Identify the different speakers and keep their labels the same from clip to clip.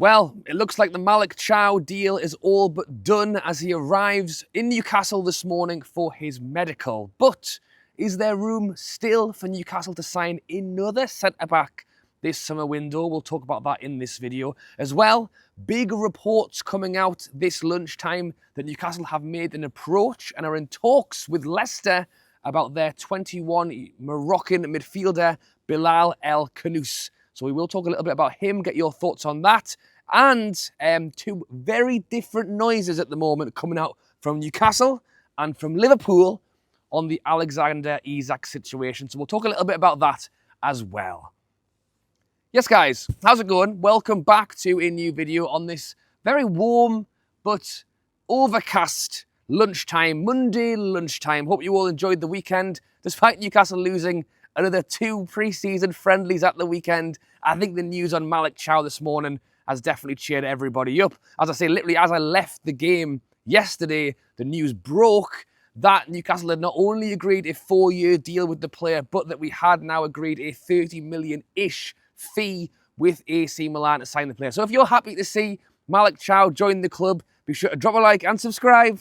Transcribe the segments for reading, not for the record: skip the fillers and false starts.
Speaker 1: Well, it looks like the Malik Thiaw deal is all but done as he arrives in Newcastle this morning for his medical. But is there room still for Newcastle to sign another centre-back this summer window? We'll talk about that in this video. As well, big reports coming out this lunchtime that Newcastle have made an approach and are in talks with Leicester about their 21 Moroccan midfielder, Bilal El Khannouss. So we will talk a little bit about him, get your thoughts on that. And two very different noises at the moment coming out from Newcastle and from Liverpool on the Alexander Isak situation. So we'll talk a little bit about that as well. Yes, guys, how's it going? Welcome back to a new video on this very warm but overcast lunchtime, Monday lunchtime. Hope you all enjoyed the weekend. Despite Newcastle losing another 2 pre-season friendlies at the weekend, I think the news on Malik Thiaw this morning has definitely cheered everybody up. As I say, literally as I left the game yesterday, the news broke that Newcastle had not only agreed a 4-year deal with the player, but that we had now agreed a 30 million-ish fee with AC Milan to sign the player. So if you're happy to see Malik Thiaw join the club, be sure to drop a like and subscribe.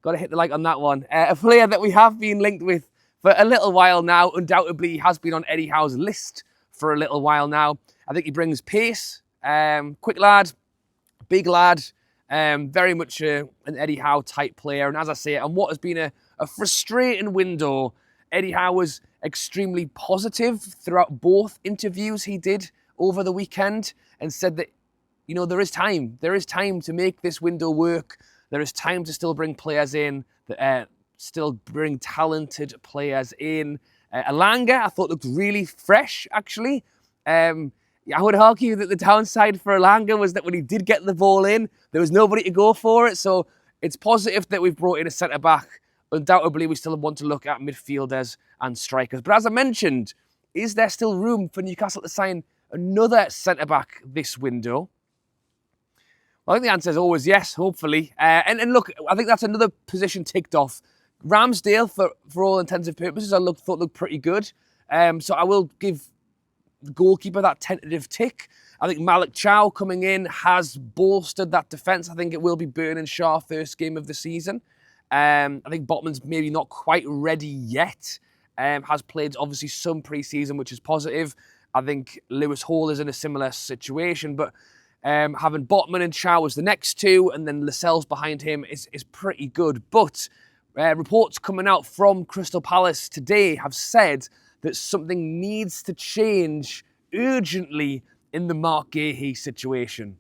Speaker 1: Got to hit the like on that one. A player that we have been linked with for a little while now. Undoubtedly, he has been on Eddie Howe's list for a little while now. I think he brings pace, quick lad, big lad, very much an Eddie Howe type player. And as I say, on what has been a frustrating window, Eddie Howe was extremely positive throughout both interviews he did over the weekend and said that, you know, there is time. There is time to make this window work. There is time to still bring players in, still bring talented players in. Elanga, I thought looked really fresh, actually. I would argue that the downside for Elanga was that when he did get the ball in, there was nobody to go for it. So it's positive that we've brought in a centre-back. Undoubtedly, we still want to look at midfielders and strikers. But as I mentioned, is there still room for Newcastle to sign another centre-back this window? Well, I think the answer is always yes, hopefully. And look, I think that's another position ticked off. Ramsdale, for all intents and purposes, thought looked pretty good. So I will give the goalkeeper that tentative tick. I think Malik Thiaw coming in has bolstered that defence. I think it will be Burnham Shaw first game of the season. I think Botman's maybe not quite ready yet. Has played obviously some pre-season, which is positive. I think Lewis Hall is in a similar situation, but having Botman and Thiaw as the next two, and then Lascelles behind him is pretty good. But reports coming out from Crystal Palace today have said that something needs to change urgently in the Marc Guehi situation.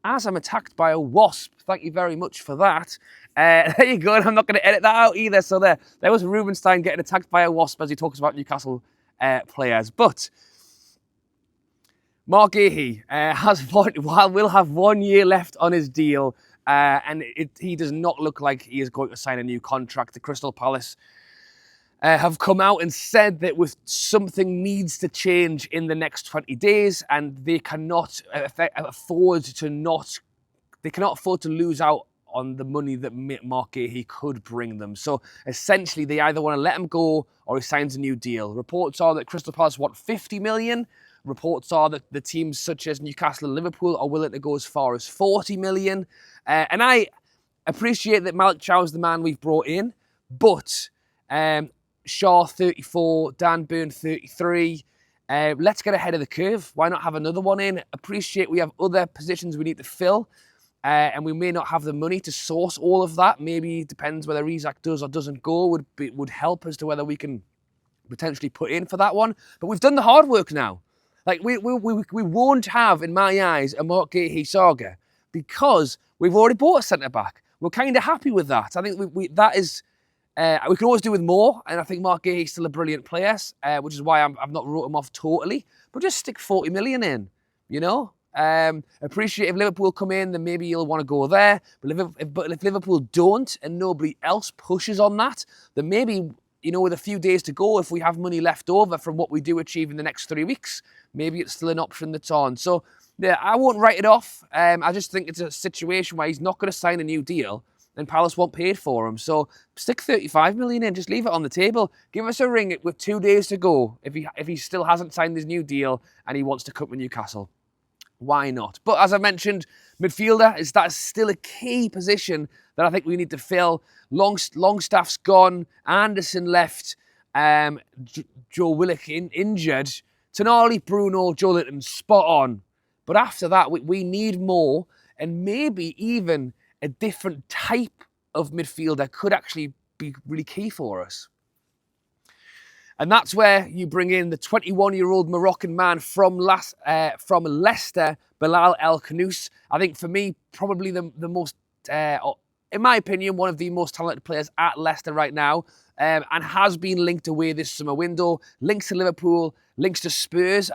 Speaker 1: As I'm attacked by a wasp, thank you very much for that. There you go, and I'm not going to edit that out either. So there was Rubenstein getting attacked by a wasp as he talks about Newcastle players. But Marc Guehi will have 1 year left on his deal, and he does not look like he is going to sign a new contract. The Crystal Palace have come out and said that something needs to change in the next 20 days, and they cannot afford to lose out on the money that Marc Guehi could bring them. So essentially, they either want to let him go or he signs a new deal. Reports are that Crystal Palace want 50 million. Reports are that the teams such as Newcastle and Liverpool are willing to go as far as 40 million. And I appreciate that Malik Thiaw is the man we've brought in, but Shaw 34, Dan Burn 33. Let's get ahead of the curve. Why not have another one in? Appreciate we have other positions we need to fill, and we may not have the money to source all of that. Maybe it depends whether Isak does or doesn't go. Would help as to whether we can potentially put in for that one. But we've done the hard work now. Like we won't have, in my eyes, a Marc Guehi saga because we've already bought a centre back. We're kind of happy with that. I think that is. We can always do with more, and I think Marc Guehi is still a brilliant player, which is why I've not wrote him off totally. But just stick 40 million in, you know? Appreciate if Liverpool come in, then maybe you'll want to go there. But if Liverpool don't and nobody else pushes on that, then maybe, you know, with a few days to go, if we have money left over from what we do achieve in the next 3 weeks, maybe it's still an option that's on. So, yeah, I won't write it off. I just think it's a situation where he's not going to sign a new deal and Palace won't pay for him. So stick 35 million in, just leave it on the table. Give us a ring with 2 days to go if he still hasn't signed his new deal and he wants to come to Newcastle. why not? But as I mentioned, midfielder that's still a key position that I think we need to fill. Longstaff's gone, Anderson left, Joe Willock injured, Tonali, Bruno, Joe Linton, spot on. But after that, we need more, and maybe even a different type of midfielder could actually be really key for us. And that's where you bring in the 21-year-old Moroccan man from Leicester, Bilal El Khannouss. I think for me, probably the most, in my opinion, one of the most talented players at Leicester right now, and has been linked away this summer window. Links to Liverpool, links to Spurs,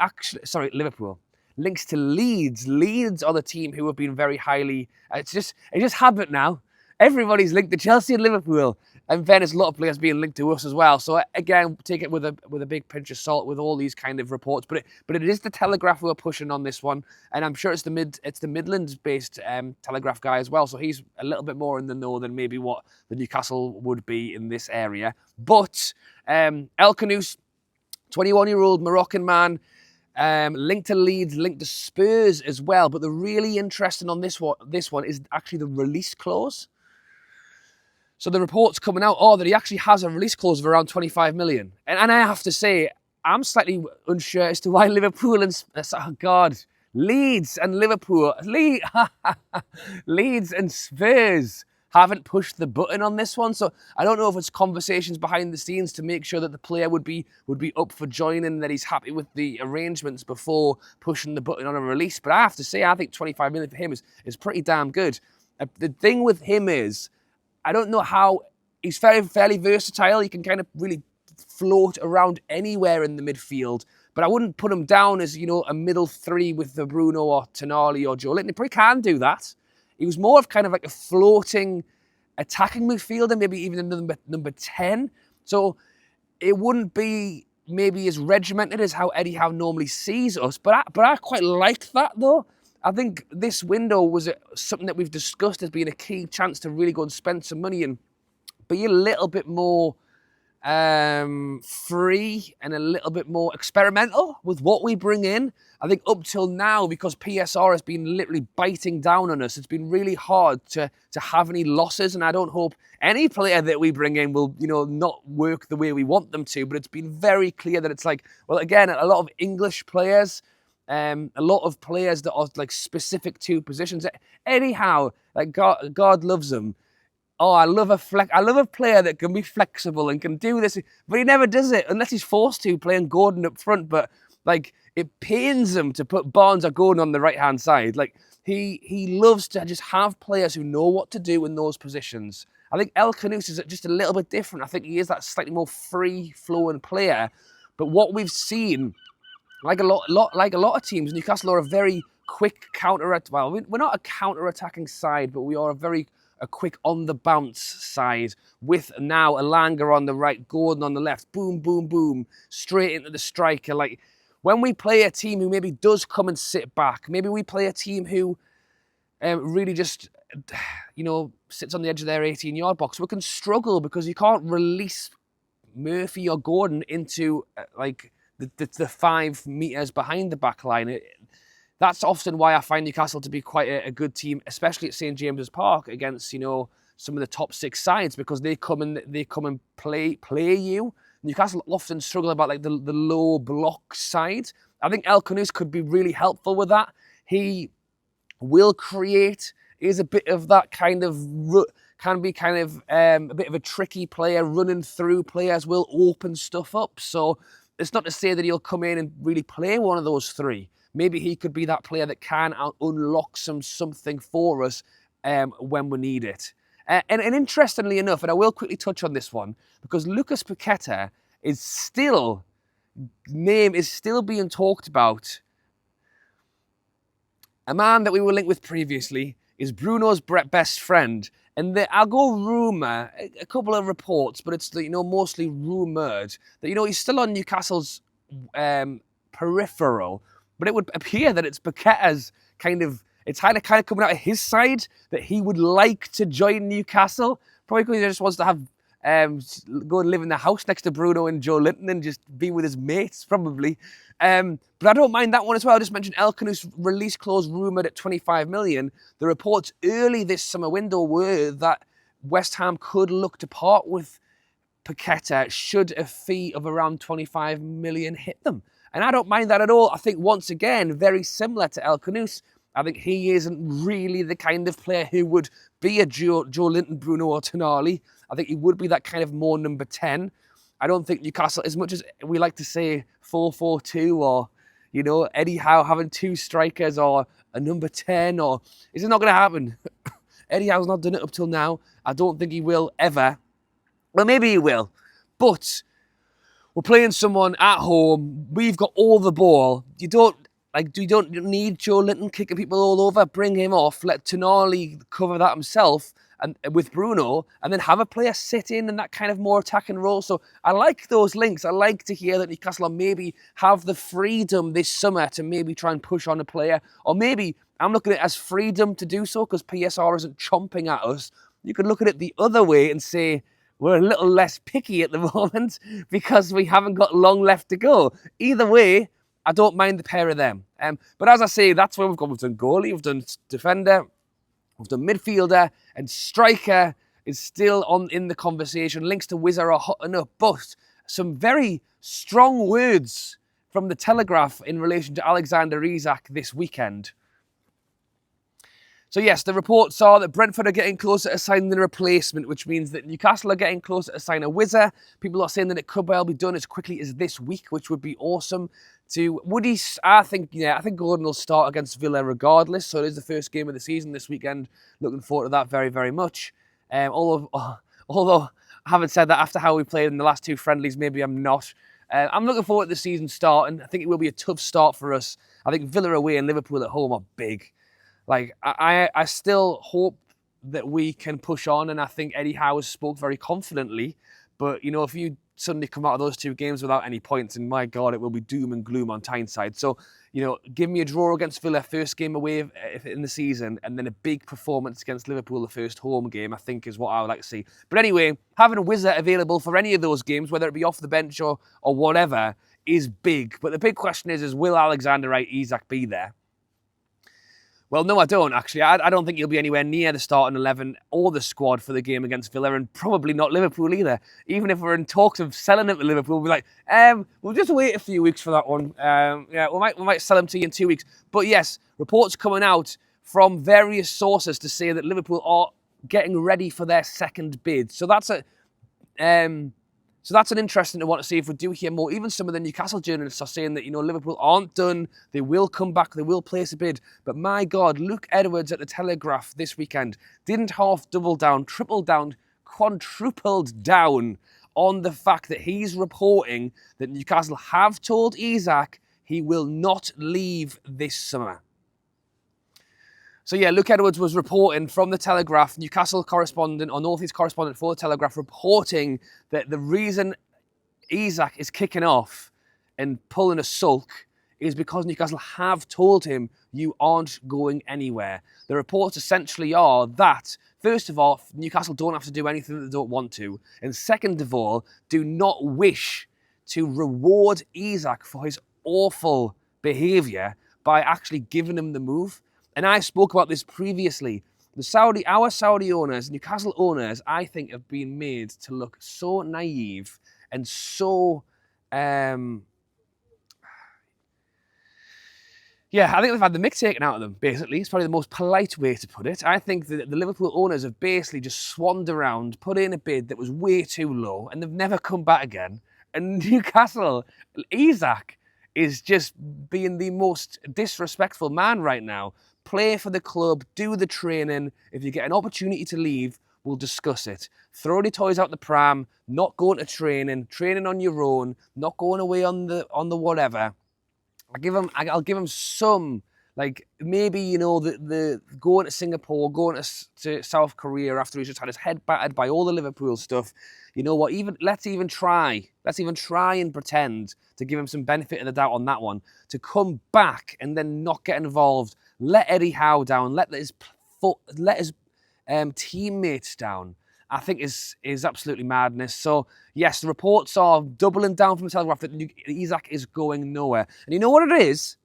Speaker 1: Liverpool. Links to Leeds. Leeds are the team who have been very highly, it's just habit now. Everybody's linked to Chelsea and Liverpool. And then there's a lot of players being linked to us as well. So again, take it with a big pinch of salt with all these kind of reports. But it is the Telegraph who are pushing on this one, and I'm sure it's the Midlands-based Telegraph guy as well. So he's a little bit more in the know than maybe what the Newcastle would be in this area. But El Khannouss, 21-year-old Moroccan man, linked to Leeds, linked to Spurs as well. But the really interesting on this one is actually the release clause. So the report's coming out, that he actually has a release clause of around 25 million. And I have to say, I'm slightly unsure as to why Liverpool and... Oh, God. Leeds and Liverpool... Leeds and Spurs haven't pushed the button on this one. So I don't know if it's conversations behind the scenes to make sure that the player would be up for joining, that he's happy with the arrangements before pushing the button on a release. But I have to say, I think 25 million for him is pretty damn good. The thing with him is... I don't know how, he's fairly versatile. He can kind of really float around anywhere in the midfield, but I wouldn't put him down as, a middle three with the Bruno or Tonali or Joe Linton. He probably can do that. He was more of kind of like a floating attacking midfielder, maybe even a number 10. So it wouldn't be maybe as regimented as how Eddie Howe normally sees us, but I quite like that though. I think this window was something that we've discussed as being a key chance to really go and spend some money and be a little bit more free and a little bit more experimental with what we bring in. I think up till now, because PSR has been literally biting down on us, it's been really hard to have any losses, and I don't hope any player that we bring in will, not work the way we want them to, but it's been very clear that it's like, well, again, a lot of English players, a lot of players that are like specific to positions. Anyhow, like God loves them. Oh, I love a player that can be flexible and can do this, but he never does it unless he's forced to, playing Gordon up front. But like, it pains him to put Barnes or Gordon on the right hand side. Like he loves to just have players who know what to do in those positions. I think El Khannouss is just a little bit different. I think he is that slightly more free flowing player. But what we've seen, like a lot of teams, Newcastle are a very quick well, we're not a counter-attacking side, but we are a quick on-the-bounce side, with now Elanga on the right, Gordon on the left, boom, boom, boom, straight into the striker. Like, when we play a team who maybe does come and sit back, maybe we play a team who really just, sits on the edge of their 18-yard box, we can struggle because you can't release Murphy or Gordon into, the 5 metres behind the back line. That's often why I find Newcastle to be quite a good team, especially at St James's Park against, some of the top 6 sides, because they come and play you. Newcastle often struggle about like the low block side. I think El Khannouss could be really helpful with that. He will create. He's a bit of that kind of a bit of a tricky player, running through players, will open stuff up. So it's not to say that he'll come in and really play one of those 3. Maybe he could be that player that can unlock something for us when we need it. And interestingly enough, and I will quickly touch on this one, because Lucas Paqueta is still being talked about. A man that we were linked with previously is Bruno's best friend. And I'll go rumour, a couple of reports, but it's mostly rumoured that he's still on Newcastle's peripheral. But it would appear that it's Paqueta's it's kind of coming out of his side that he would like to join Newcastle. Probably because he just wants to have go and live in the house next to Bruno and Joe Linton and just be with his mates, probably. But I don't mind that one as well. I just mentioned El Khannouss release clause rumoured at 25 million. The reports early this summer window were that West Ham could look to part with Paqueta should a fee of around 25 million hit them. And I don't mind that at all. I think, once again, very similar to El Khannouss, I think he isn't really the kind of player who would be a Joe Linton, Bruno or Tonali. I think he would be that kind of more number 10. I don't think Newcastle, as much as we like to say 4-4-2 or, you know, Eddie Howe having two strikers or a number 10, or it's not going to happen. Eddie Howe's not done it up till now. I don't think he will ever. Well, maybe he will. But we're playing someone at home. We've got all the ball. You don't need Joe Linton kicking people all over. Bring him off. Let Tonali cover that himself and with Bruno, and then have a player sit in that kind of more attacking role. So I like those links. I like to hear that Newcastle maybe have the freedom this summer to maybe try and push on a player. Or maybe I'm looking at it as freedom to do so because PSR isn't chomping at us. You could look at it the other way and say, we're a little less picky at the moment because we haven't got long left to go. Either way, I don't mind the pair of them. But as I say, that's where we've gone. We've done goalie, we've done defender, we've done midfielder, and striker is still in the conversation. Links to Wizard are hot enough, but some very strong words from the Telegraph in relation to Alexander Isak this weekend. So yes, the reports are that Brentford are getting closer to signing the replacement, which means that Newcastle are getting closer to sign a Wizard. People are saying that it could well be done as quickly as this week, which would be awesome. I think Gordon will start against Villa regardless. So it is the first game of the season this weekend. Looking forward to that very, very much. Although having said that, after how we played in the last two friendlies, maybe I'm not. I'm looking forward to the season starting. I think it will be a tough start for us. I think Villa away and Liverpool at home are big. Like, I still hope that we can push on, and I think Eddie Howe spoke very confidently. But, you know, if you suddenly come out of those two games without any points, and my God, it will be doom and gloom on Tyneside. So, you know, give me a draw against Villa, first game away in the season, and then a big performance against Liverpool, the first home game, I think is what I would like to see. But anyway, having a Wizard available for any of those games, whether it be off the bench or whatever, is big. But the big question is will Alexander Isak be there? Well, no, I don't, actually. I don't think he'll be anywhere near the starting 11 or the squad for the game against Villa, and probably not Liverpool either. Even if we're in talks of selling him to Liverpool, we'll be like, we'll just wait a few weeks for that one. We might sell him to you in 2 weeks. But yes, reports coming out from various sources to say that Liverpool are getting ready for their second bid. So that's an interesting one to see if we do hear more. Even some of the Newcastle journalists are saying that, you know, Liverpool aren't done. They will come back. They will place a bid. But my God, Luke Edwards at the Telegraph this weekend didn't half double down, triple down, quadrupled down on the fact that he's reporting that Newcastle have told Isak he will not leave this summer. So yeah, Luke Edwards was reporting from the Telegraph, Newcastle correspondent or North East correspondent for the Telegraph, reporting that the reason Isak is kicking off and pulling a sulk is because Newcastle have told him you aren't going anywhere. The reports essentially are that, first of all, Newcastle don't have to do anything that they don't want to, and second of all, do not wish to reward Isak for his awful behaviour by actually giving him the move. And I spoke about this previously. Our Saudi owners, Newcastle owners, I think have been made to look so naive and so, I think they've had the mick taken out of them, basically. It's probably the most polite way to put it. I think that the Liverpool owners have basically just swanned around, put in a bid that was way too low, and they've never come back again. And Newcastle, Isak, is just being the most disrespectful man right now. Play for the club, do the training. If you get an opportunity to leave, we'll discuss it. Throw your toys out the pram, not going to training on your own, not going away on the whatever. I'll give him some, like, maybe, you know, the going to Singapore, going to South Korea after he's just had his head battered by all the Liverpool stuff. You know what, let's even try and pretend to give him some benefit of the doubt on that one. To come back and then not get involved, let Eddie Howe down, let his teammates down. I think is absolutely madness. So, yes, the reports are doubling down from the Telegraph that Isak is going nowhere. And you know what it is?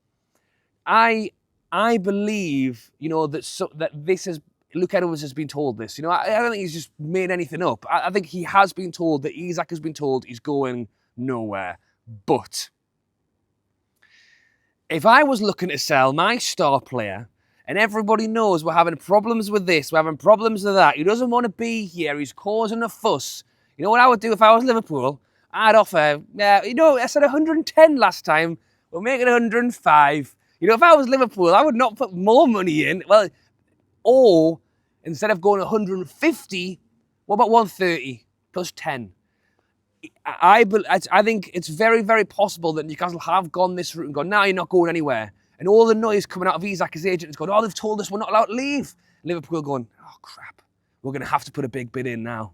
Speaker 1: I believe, you know, that this is, Luke Edwards has been told this. You know, I don't think he's just made anything up. I think he has been told that Isak has been told he's going nowhere. But if I was looking to sell my star player, and everybody knows we're having problems with this, we're having problems with that, he doesn't want to be here, he's causing a fuss. You know what I would do if I was Liverpool? I'd offer, you know, I said 110 last time, we'll make it 105. You know, if I was Liverpool, I would not put more money in. Well, or instead of going 150, what about 130 plus 10? I think it's very, very possible that Newcastle have gone this route and gone, now you're not going anywhere. And all the noise coming out of Isak, his agent, is going, oh, they've told us we're not allowed to leave. And Liverpool going, oh, crap. We're going to have to put a big bid in now.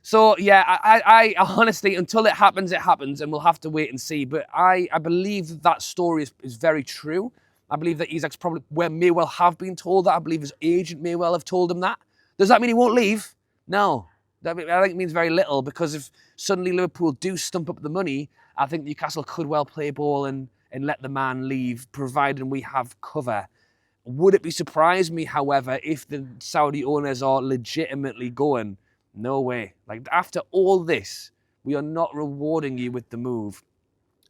Speaker 1: So, yeah, I honestly, until it happens, and we'll have to wait and see. But I believe that story is very true. I believe that Isak's probably may well have been told that. I believe his agent may well have told him that. Does that mean he won't leave? No. I think it means very little, because if suddenly Liverpool do stump up the money, I think Newcastle could well play ball and let the man leave, provided we have cover. Would it surprise me, however, if the Saudi owners are legitimately going, no way. Like, after all this, we are not rewarding you with the move.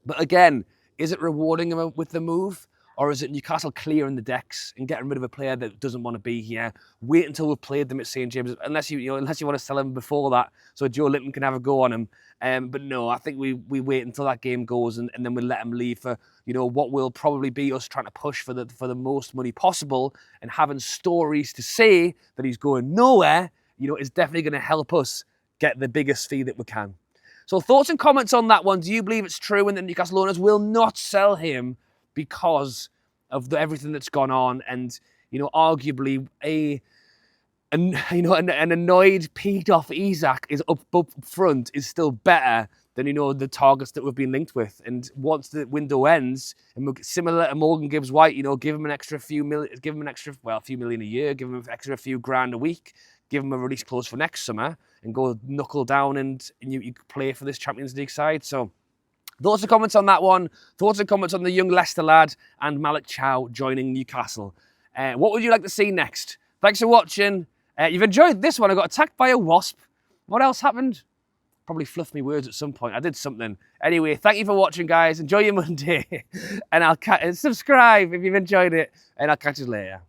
Speaker 1: But again, is it rewarding him with the move? Or is it Newcastle clearing the decks and getting rid of a player that doesn't want to be here? Wait until we've played them at St. James, unless you want to sell him before that, so Joe Linton can have a go on him. But no, I think we wait until that game goes, and then we let him leave for, you know, what will probably be us trying to push for the most money possible, and having stories to say that he's going nowhere, you know, is definitely going to help us get the biggest fee that we can. So thoughts and comments on that one. Do you believe it's true and that Newcastle owners will not sell him because of everything that's gone on, and, you know, arguably an annoyed, peed off Isak is up front is still better than, you know, the targets that we've been linked with. And once the window ends, and similar to Morgan Gibbs-White, you know, give him a few million a year, give him an extra few grand a week, give him a release clause for next summer, and go knuckle down and you play for this Champions League side. So, thoughts and comments on that one. Thoughts and comments on the young Leicester lad and Malik Thiaw joining Newcastle. What would you like to see next? Thanks for watching. You've enjoyed this one. I got attacked by a wasp. What else happened? Probably fluffed me words at some point. I did something. Anyway, thank you for watching, guys. Enjoy your Monday. And subscribe if you've enjoyed it. And I'll catch you later.